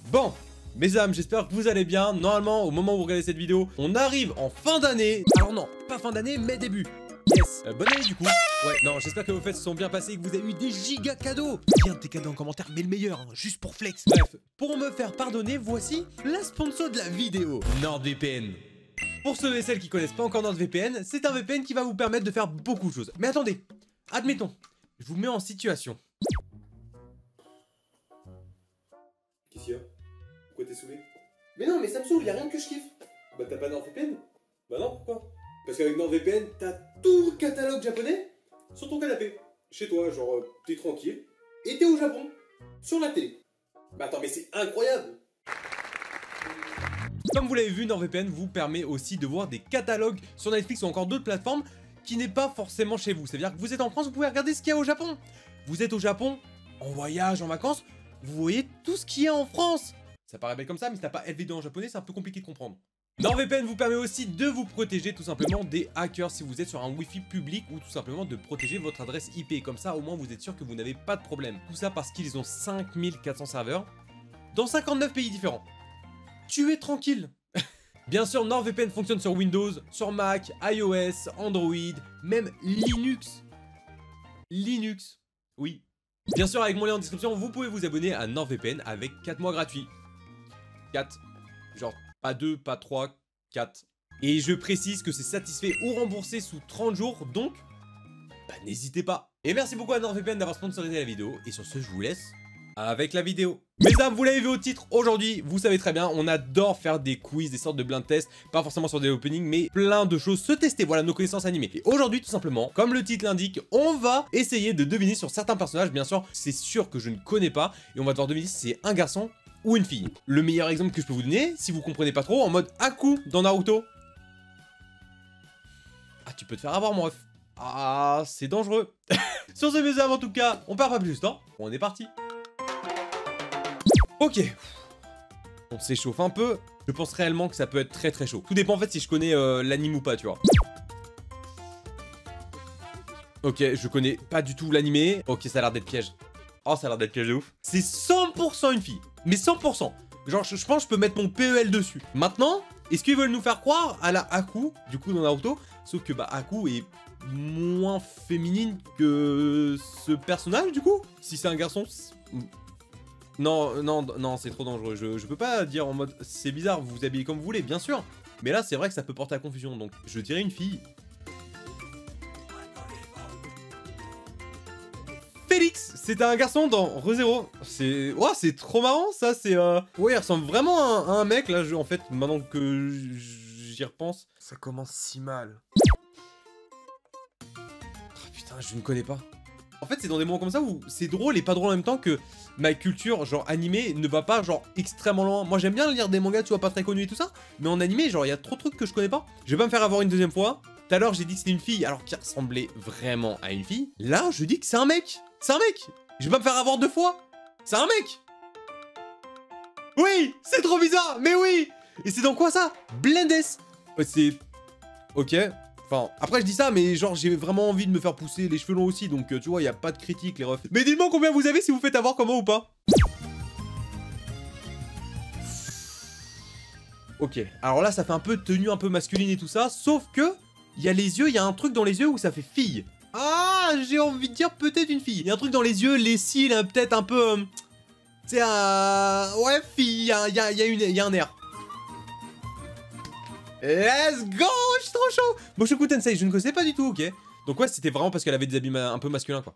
Bon, mesdames, j'espère que vous allez bien. Normalement, au moment où vous regardez cette vidéo, on arrive en fin d'année. Alors non, pas fin d'année, mais début. Yes, bonne année du coup. Ouais, non, j'espère que vos fêtes se sont bien passées et que vous avez eu des giga cadeaux. Dis un de tes cadeaux en commentaire, mais le meilleur, hein, juste pour flex. Bref, pour me faire pardonner, voici la sponsor de la vidéo, NordVPN. Pour ceux et celles qui connaissent pas encore NordVPN, c'est un VPN qui va vous permettre de faire beaucoup de choses. Mais attendez, admettons, je vous mets en situation. Qu'est-ce qu'il y a? Pourquoi t'es saoulé? Mais non, mais ça me saoule, y'a rien que je kiffe. Bah t'as pas NordVPN? Bah non, pourquoi? Parce qu'avec NordVPN, t'as tout le catalogue japonais sur ton canapé. Chez toi, genre, t'es tranquille, et t'es au Japon, sur la télé. Bah attends, mais c'est incroyable! Comme vous l'avez vu, NordVPN vous permet aussi de voir des catalogues sur Netflix ou encore d'autres plateformes qui n'est pas forcément chez vous. C'est-à-dire que vous êtes en France, vous pouvez regarder ce qu'il y a au Japon. Vous êtes au Japon, en voyage, en vacances, vous voyez tout ce qu'il y a en France. Ça paraît belle comme ça, mais si t'as pas LV2 en japonais, c'est un peu compliqué de comprendre. NordVPN vous permet aussi de vous protéger tout simplement des hackers si vous êtes sur un Wi-Fi public ou tout simplement de protéger votre adresse IP. Comme ça, au moins, vous êtes sûr que vous n'avez pas de problème. Tout ça parce qu'ils ont 5400 serveurs dans 59 pays différents. Tu es tranquille. Bien sûr, NordVPN fonctionne sur Windows, sur Mac, iOS, Android, même Linux. Linux, oui. Bien sûr, avec mon lien en description, vous pouvez vous abonner à NordVPN avec 4 mois gratuits. 4. Genre, pas 2, pas 3, 4. Et je précise que c'est satisfait ou remboursé sous 30 jours, donc, bah n'hésitez pas. Et merci beaucoup à NordVPN d'avoir sponsorisé la vidéo. Et sur ce, je vous laisse avec la vidéo. Mesdames, vous l'avez vu au titre, aujourd'hui, vous savez très bien, on adore faire des quiz, des sortes de blind tests, pas forcément sur des openings, mais plein de choses, se tester, voilà, nos connaissances animées. Et aujourd'hui, tout simplement, comme le titre l'indique, on va essayer de deviner sur certains personnages, bien sûr, c'est sûr que je ne connais pas, et on va devoir deviner si c'est un garçon ou une fille. Le meilleur exemple que je peux vous donner, si vous comprenez pas trop, en mode Haku dans Naruto. Ah, tu peux te faire avoir, mon ref. Ah, c'est dangereux. Sur ce, mesdames, en tout cas, on perd pas plus de temps, on est parti. Ok, on s'échauffe un peu. Je pense réellement que ça peut être très très chaud. Tout dépend en fait si je connais l'anime ou pas, tu vois. Ok, je connais pas du tout l'anime. Ok, ça a l'air d'être piège. Oh, ça a l'air d'être piège de ouf. C'est 100% une fille. Mais 100%. Genre, je pense que je peux mettre mon PEL dessus. Maintenant, est-ce qu'ils veulent nous faire croire à la Haku, du coup, dans Naruto? Sauf que, bah, Haku est moins féminine que ce personnage, du coup. Si c'est un garçon... Non, non, non, c'est trop dangereux. Je peux pas dire en mode c'est bizarre, vous vous habillez comme vous voulez, bien sûr. Mais là, c'est vrai que ça peut porter à confusion. Donc, je dirais une fille. Félix, c'est un garçon dans ReZero. C'est. Oh, c'est trop marrant, ça. C'est. Ouais, il ressemble vraiment à un mec. Là, en fait, maintenant que j'y repense, ça commence si mal. Oh, putain, je ne connais pas. En fait, c'est dans des moments comme ça où c'est drôle et pas drôle en même temps que ma culture, genre animée, ne va pas, genre, extrêmement loin. Moi, j'aime bien lire des mangas, tu vois, pas très connus et tout ça. Mais en animé, genre, il y a trop de trucs que je connais pas. Je vais pas me faire avoir une deuxième fois. Tout à l'heure, j'ai dit que c'était une fille, alors qu'il ressemblait vraiment à une fille. Là, je dis que c'est un mec. C'est un mec. Je vais pas me faire avoir deux fois. C'est un mec. Oui, c'est trop bizarre, mais oui. Et c'est dans quoi, ça? Blendes. C'est... Ok. Enfin, après je dis ça, mais genre j'ai vraiment envie de me faire pousser les cheveux longs aussi, donc tu vois, il n'y a pas de critique les refs. Mais dites-moi combien vous avez si vous faites avoir comment ou pas. Ok, alors là ça fait un peu tenue un peu masculine et tout ça, sauf que il y a les yeux, il y a un truc dans les yeux où ça fait fille. Ah, j'ai envie de dire peut-être une fille. Il y a un truc dans les yeux, les cils, peut-être un peu... c'est un... Ouais, fille, il y a un air. Let's go, je suis trop chaud. Mushoku Tensei, je ne connaissais pas du tout, ok. Donc ouais, c'était vraiment parce qu'elle avait des habits un peu masculins, quoi.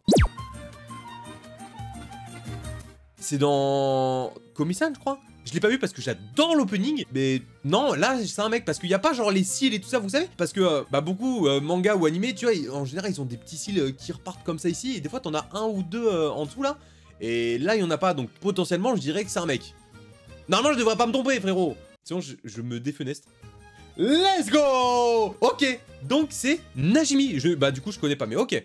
C'est dans... Komi-san, je crois. Je l'ai pas vu parce que j'adore l'opening, mais non, là, c'est un mec, parce qu'il n'y a pas genre les cils et tout ça, vous savez. Parce que, bah, beaucoup, manga ou animé, tu vois, en général, ils ont des petits cils qui repartent comme ça ici, et des fois, t'en as un ou deux en dessous, là. Et là, il y en a pas, donc potentiellement, je dirais que c'est un mec. Normalement, je devrais pas me tromper, frérot. Sinon, je me défenestre. Let's go. Ok, donc c'est Najimi. Bah du coup je connais pas, mais ok.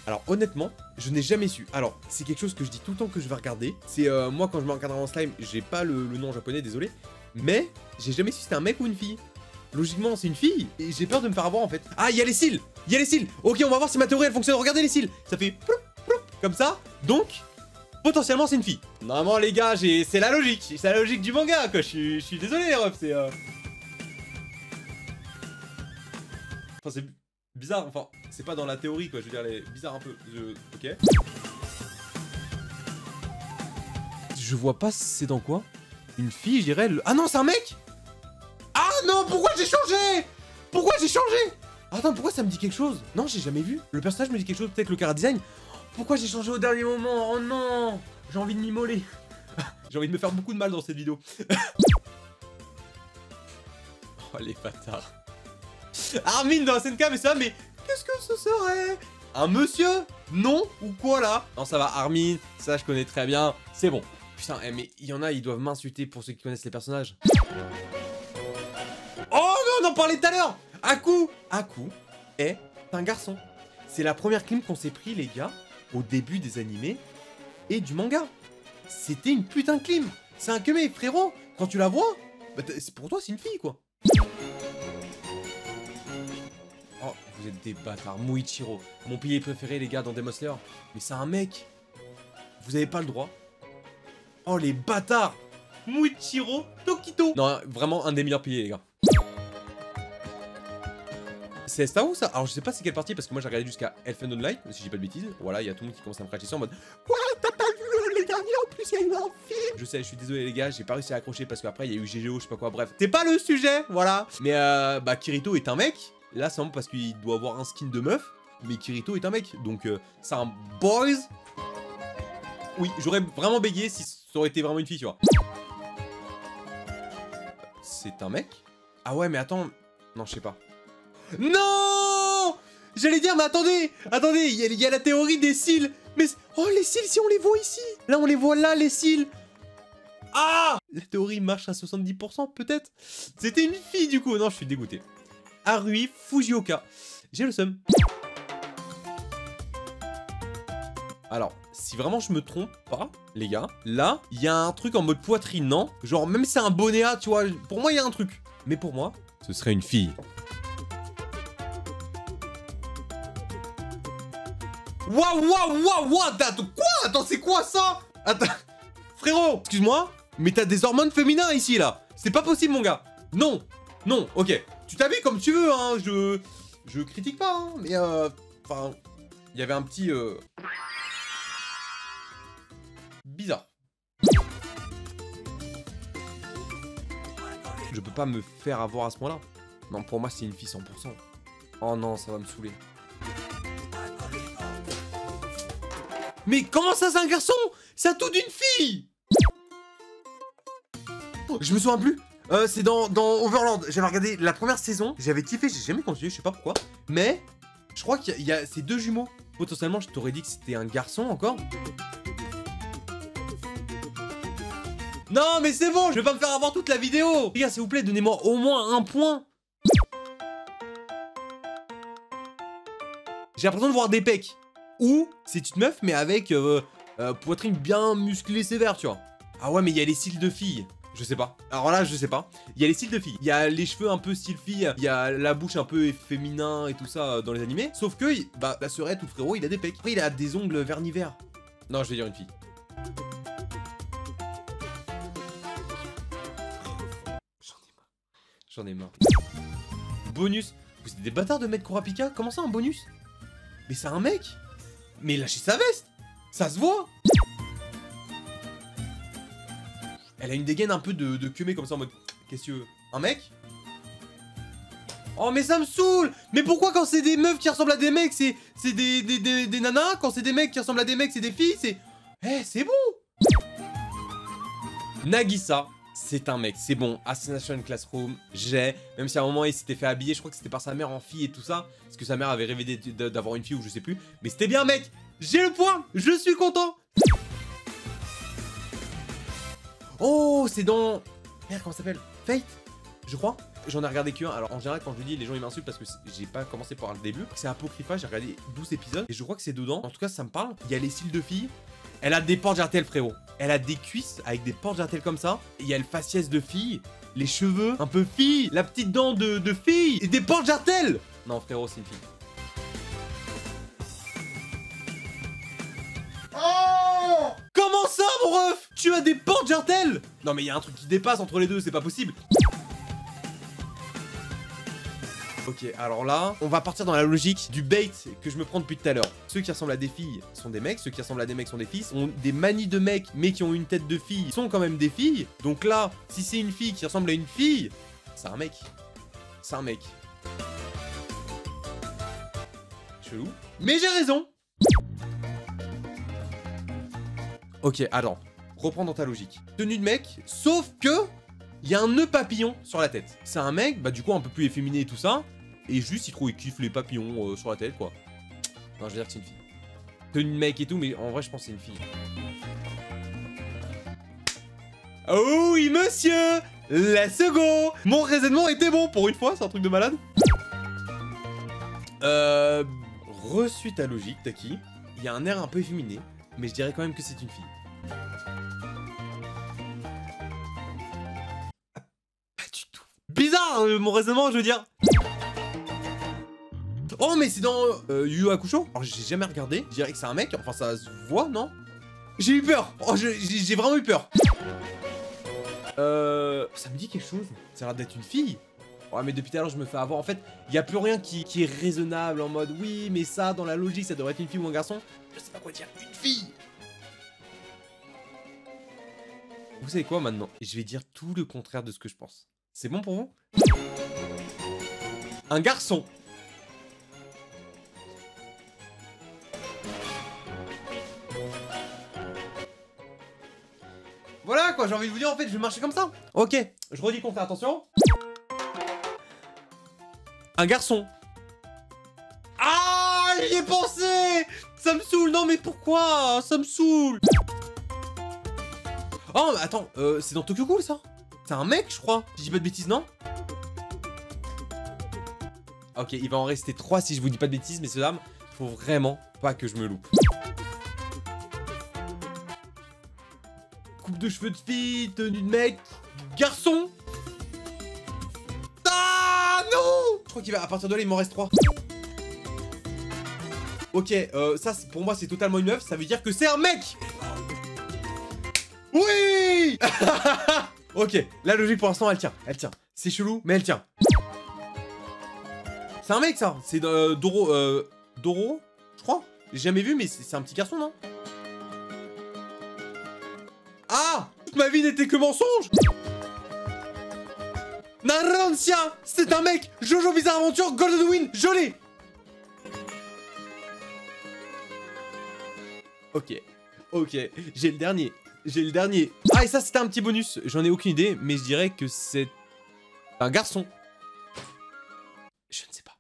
Alors honnêtement, je n'ai jamais su. Alors, c'est quelque chose que je dis tout le temps que je vais regarder. C'est moi quand je m'encadre en slime, j'ai pas le nom japonais, désolé. Mais j'ai jamais su si c'était un mec ou une fille. Logiquement c'est une fille, et j'ai peur de me faire avoir en fait. Ah, il y a les cils. Il y a les cils. Ok, on va voir si ma théorie elle fonctionne. Regardez les cils. Ça fait ploup, ploup, comme ça. Donc, potentiellement c'est une fille. Normalement les gars, c'est la logique. C'est la logique du manga quoi. Je suis désolé les refs, c'est... Enfin c'est bizarre, enfin c'est pas dans la théorie quoi, je veux dire, les... bizarre un peu. Ok. Je vois pas c'est dans quoi. Une fille je dirais... Ah non c'est un mec. Ah non, pourquoi j'ai changé? Pourquoi j'ai changé? Attends, pourquoi ça me dit quelque chose? Non, j'ai jamais vu. Le personnage me dit quelque chose, peut-être le chara design. Pourquoi j'ai changé au dernier moment? Oh non, j'ai envie de m'immoler. J'ai envie de me faire beaucoup de mal dans cette vidéo. Oh les bâtards. Armin dans la SNK, mais ça, mais qu'est-ce que ce serait? Un monsieur? Non? Ou quoi là? Non, ça va, Armin, ça je connais très bien. C'est bon. Putain, mais il y en a, ils doivent m'insulter pour ceux qui connaissent les personnages. Oh non, on en parlait tout à l'heure. Aku est un garçon. C'est la première clim qu'on s'est pris, les gars, au début des animés et du manga. C'était une putain de clim. C'est un kemé, frérot. Quand tu la vois, bah pour toi, c'est une fille, quoi. Oh, vous êtes des bâtards. Muichiro, mon pilier préféré, les gars, dans Demon Slayer. Mais c'est un mec. Vous avez pas le droit. Oh, les bâtards. Muichiro Tokito. Non, vraiment un des meilleurs piliers, les gars. C'est ça ou ça? Alors je sais pas c'est quelle partie parce que moi j'ai regardé jusqu'à Elfen Light, si j'ai pas de bêtises. Voilà, il y a tout le monde qui commence à me cracher ça en mode quoi, t'as pas vu les derniers en plus, il y a eu un film. Je sais, je suis désolé les gars, j'ai pas réussi à accrocher parce qu'après il y a eu GGO, je sais pas quoi, bref. C'est pas le sujet, voilà. Mais bah Kirito est un mec. Là c'est vraiment parce qu'il doit avoir un skin de meuf. Mais Kirito est un mec, donc c'est un boys. Oui, j'aurais vraiment bégayé si ça aurait été vraiment une fille, tu vois. C'est un mec? Ah ouais mais attends, non je sais pas. Non! J'allais dire, mais attendez, il y a la théorie des cils. Mais, oh, les cils, si on les voit ici. Là, on les voit là, les cils. Ah! La théorie marche à 70%, peut-être. C'était une fille, du coup. Non, je suis dégoûté. Harui Fujioka. J'ai le seum. Alors, si vraiment je me trompe pas, les gars, là, il y a un truc en mode poitrine, non? Genre, même si c'est un bonnet A, tu vois, pour moi, il y a un truc. Mais pour moi, ce serait une fille. Waouh, quoi? Attends, c'est quoi ça? Attends, frérot, excuse-moi, mais t'as des hormones féminins ici, là. C'est pas possible, mon gars. Non, ok. Tu t'habilles comme tu veux, hein, je critique pas, hein, mais enfin, il y avait un petit, bizarre. Je peux pas me faire avoir à ce point-là. Non, pour moi, c'est une fille 100%. Oh non, ça va me saouler. Mais comment ça, c'est un garçon? C'est tout d'une fille. Je me souviens plus. C'est dans Overlord. J'avais regardé la première saison. J'avais kiffé, j'ai jamais continué, je sais pas pourquoi. Mais je crois qu'il y a ces deux jumeaux. Potentiellement, je t'aurais dit que c'était un garçon encore. Non, mais c'est bon, je vais pas me faire avoir toute la vidéo. Les gars, s'il vous plaît, donnez-moi au moins un point. J'ai l'impression de voir des pecs. Ou c'est une meuf mais avec poitrine bien musclée sévère, tu vois. Ah ouais mais il y a les cils de fille. Je sais pas. Alors là je sais pas. Il y a les cils de fille. Il y a les cheveux un peu style fille. Il y a la bouche un peu féminin et tout ça dans les animés. Sauf que bah la sœurette ou le frérot il a des pecs. Après il a des ongles vernis verts. Non je vais dire une fille. J'en ai marre. Bonus. Vous êtes des bâtards de mettre Kurapika? Comment ça un bonus? Mais c'est un mec. Mais lâchez sa veste. Ça se voit. Elle a une dégaine un peu de queumé comme ça en mode... Qu'est-ce que tu veux? Un mec? Oh mais ça me saoule. Mais pourquoi quand c'est des meufs qui ressemblent à des mecs c'est des nanas? Quand c'est des mecs qui ressemblent à des mecs c'est des filles? C'est... Eh c'est bon. Nagisa, c'est un mec, c'est bon. Assassination Classroom, j'ai... Même si à un moment il s'était fait habiller, je crois que c'était par sa mère en fille et tout ça. Parce que sa mère avait rêvé d'avoir une fille ou je sais plus. Mais c'était bien mec. J'ai le point. Je suis content. Oh, c'est dans... Merde, comment ça s'appelle? Fate, je crois. J'en ai regardé qu'un. Alors en général quand je le dis les gens ils m'insultent parce que j'ai pas commencé par le début. C'est Apocrypha, j'ai regardé 12 épisodes. Et je crois que c'est dedans. En tout cas ça me parle. Il y a les cils de fille. Elle a des portes jartelles frérot. Elle a des cuisses avec des portes jartelles comme ça. Et il y a le faciès de fille. Les cheveux un peu fille. La petite dent de fille. Et des portes jartelles. Non frérot c'est une fille. Oh! Comment ça, mon ref? Tu as des portes jartelles? Non, mais il y a un truc qui dépasse entre les deux, c'est pas possible. Ok, alors là, on va partir dans la logique du bait que je me prends depuis tout à l'heure. Ceux qui ressemblent à des filles sont des mecs, ceux qui ressemblent à des mecs sont des filles, ont des manies de mecs mais qui ont une tête de fille sont quand même des filles. Donc là, si c'est une fille qui ressemble à une fille, c'est un mec. C'est un mec. Chelou. Mais j'ai raison. Ok, alors, reprends dans ta logique. Tenue de mec, sauf que il y a un nœud papillon sur la tête. C'est un mec, bah du coup un peu plus efféminé et tout ça. Et juste, il kiffe les papillons sur la tête, quoi. Non, je veux dire que c'est une fille. Tenue de mec et tout, mais en vrai, je pense que c'est une fille. Oh oui, monsieur! Let's go! Mon raisonnement était bon pour une fois, c'est un truc de malade. Reçu ta logique, Taki. Il y a un air un peu efféminé, mais je dirais quand même que c'est une fille. Pas du tout. Bizarre, mon raisonnement, je veux dire. Oh, mais c'est dans Yu Yu Hakusho. Alors, j'ai jamais regardé. Je dirais que c'est un mec. Enfin, ça se voit, non? J'ai eu peur. Oh, j'ai vraiment eu peur. Ça me dit quelque chose. Ça a l'air d'être une fille. Ouais, mais depuis tout à l'heure, je me fais avoir. En fait, il n'y a plus rien qui est raisonnable en mode oui, mais ça, dans la logique, ça devrait être une fille ou un garçon. Je sais pas quoi dire. Une fille. Vous savez quoi maintenant? Je vais dire tout le contraire de ce que je pense. C'est bon pour vous? Un garçon. Voilà quoi, j'ai envie de vous dire en fait, je vais marcher comme ça. Ok, je redis le contraire, attention. Un garçon. Ah, j'y ai pensé. Ça me saoule, non mais pourquoi? Ça me saoule. Oh, mais attends, c'est dans Tokyo Ghoul ça? C'est un mec, je crois. Si je dis pas de bêtises, non? Ok, il va en rester 3 si je vous dis pas de bêtises, messieurs dames. Faut vraiment pas que je me loupe. Coupe de cheveux de fille, tenue de mec, garçon. Ah non! Je crois qu'il va, à partir de là, il m'en reste 3. Ok, ça pour moi c'est totalement une meuf, ça veut dire que c'est un mec. Oui. Ok, la logique pour l'instant elle tient, C'est chelou, mais elle tient. C'est un mec ça, c'est Doro, je crois. J'ai jamais vu, mais c'est un petit garçon, non? Ah! Toute ma vie n'était que mensonge! Narancia! C'est un mec! Jojo Bizarre Aventure Golden Wind! Je l'ai! Ok, j'ai le dernier. Ah, et ça, c'était un petit bonus. J'en ai aucune idée, mais je dirais que c'est un garçon. Je ne sais pas.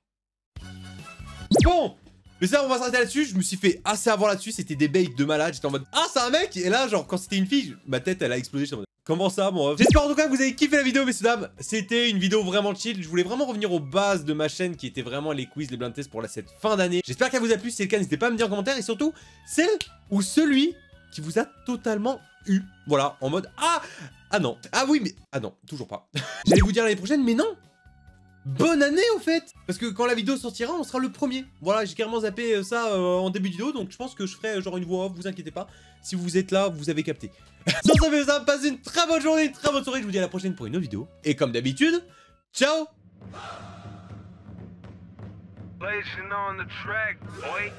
Bon! Mais ça, on va s'arrêter là-dessus. Je me suis fait assez avoir là-dessus. C'était des baits de malade. J'étais en mode, ah, c'est un mec! Et là, genre, quand c'était une fille, ma tête, elle a explosé. J'étais en mode, comment ça, mon ref? J'espère en tout cas que vous avez kiffé la vidéo, messieurs dames. C'était une vidéo vraiment chill. Je voulais vraiment revenir aux bases de ma chaîne qui étaient vraiment les quiz, les blind tests pour cette fin d'année. J'espère qu'elle vous a plu. Si c'est le cas, n'hésitez pas à me dire en commentaire. Et surtout, celle ou celui qui vous a totalement eu. Voilà, en mode, ah non. Ah oui, mais, ah non, toujours pas. J'allais vous dire l'année prochaine, mais non. Bonne année au fait! Parce que quand la vidéo sortira, on sera le premier. Voilà, j'ai carrément zappé ça en début de vidéo, donc je pense que je ferai genre une voix off, vous inquiétez pas. Si vous êtes là, vous avez capté. Sur ce, fait ça, passez une très bonne journée, une très bonne soirée, je vous dis à la prochaine pour une autre vidéo. Et comme d'habitude, ciao! Blazing on the track, boy.